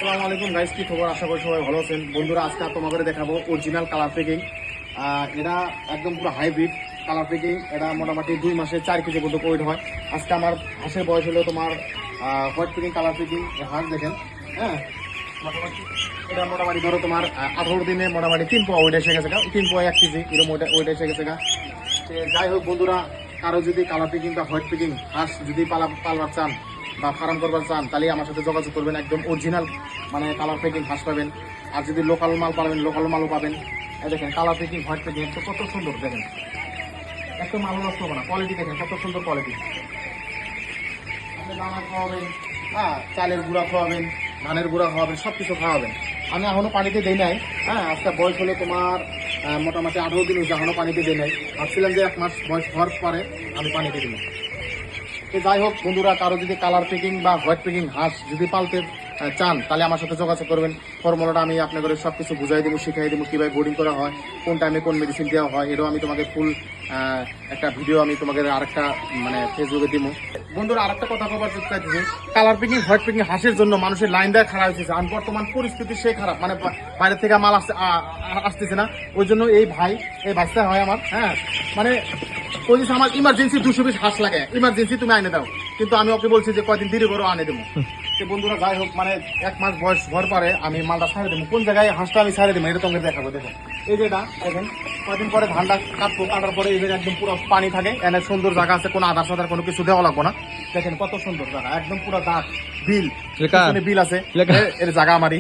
আসসালামু আলাইকুম গাইস, কি খবর? আশা করি সবাই ভালো আছেন। বন্ধুরা, আজকে তোমাদের দেখাবো অরিজিনাল কালার পেকিং। এটা একদম পুরো হাইব্রিড কালার পেকিং। এটা মোটামুটি 2 মাসে 4 কেজি পর্যন্ত ওয়েট হয়। আজকে আমার হাঁসের বয়স হলো তোমার হোয়াইট পেকিং কালার পেকিং হাঁস দেখেন। হ্যাঁ, এটা মোটামুটি ধরো তোমার 18 দিনে মোটামুটি 3 পোয়া ওয়েট এসে গেছে, 3 পোয়া 1 কেজি এরকম ওয়েট এসে গেছে। যাই হোক বন্ধুরা, কারো যদি কালার পেকিং বা হোয়াইট পেকিং হাঁস যদি পালবার চান বা ফার্ম করবার চান, তাহলে আমার সাথে যোগাযোগ করবেন। একদম অরিজিনাল মানে কালার পেকিং হাঁস পাবেন। আর যদি লোকাল মাল পাবেন, লোকাল মালও পাবেন। দেখেন কালার পেকিং হোয়াইট পেকিং একটু কত সুন্দর, দেখেন একটু মালও নষ্ট হবে না। কোয়ালিটি দেখেন কত সুন্দর কোয়ালিটি। আপনি দানা খাওয়াবেন, হ্যাঁ, চালের গুঁড়া খাওয়াবেন, ধানের গুঁড়া খাওয়াবেন, সব কিছু খাওয়াবেন। আমি এখনো পানিতে দিই নাই। হ্যাঁ, আজকে বয়স হলো তোমার মোটামুটি 18 দিন হচ্ছে, এখনো পানিতে দিই নাই। ভাবছিলাম যে 1 মাস বয়স হওয়ার পরে আমি পানিতে দিই। তো যাই হোক বন্ধুরা, কারো যদি কালার পেকিং বা হোয়াইট পেকিং হাঁস যদি পালতে চান, তাহলে আমার সাথে যোগাযোগ করবেন। ফর্মুলাটা আমি আপনাদের সব কিছু বুঝাই দেবো, শিখাই দেবো কীভাবে বোর্ডিং করা হয়, কোন টাইমে কোন মেডিসিন দেওয়া হয়। এটাও আমি তোমাকে ফুল একটা ভিডিও আমি তোমাকে আরেকটা মানে ফেসবুকে দিব। বন্ধুরা, আরেকটা কথা বলার চাইতেছি, কালার পেকিং হোয়াইট পেকিং হাঁসের জন্য মানুষের লাইন দেওয়া খারাপ হয়েছে। আর বর্তমান পরিস্থিতি সে খারাপ, মানে বাইরে থেকে মাল আসতেছে না। ওই জন্য এই বাচ্চা হয় আমার। হ্যাঁ, মানে ওই যে আমার ইমার্জেন্সি 200 পিস হাঁস লাগে, ইমার্জেন্সি তুমি আনে দাও, কিন্তু আমি ওকে বলছি যে কয়দিন দেরি করো, আনে দেবো। তো বন্ধুরা, যাই হোক মানে 1 মাস বয়স হওয়ার পরে আমি মালটা ছাড়ে দেবো। কোন জায়গায় হাঁসটা আমি ছাড়ে দেবো এটা তোমাকে দেখাবো। দেখেন এই যে এটা দেখেন, কয়দিন পরে ধানটা কাটবো, কাটার পরে এই জায়গায় একদম পুরো পানি থাকে, এনে সুন্দর জায়গা আছে, কোনো আধার সাধার কোনো কিছু দেওয়া লাগবো না। দেখেন কত সুন্দর জায়গা, একদম পুরো দাঁত বিল, বিল আছে, এর জায়গা আমারই।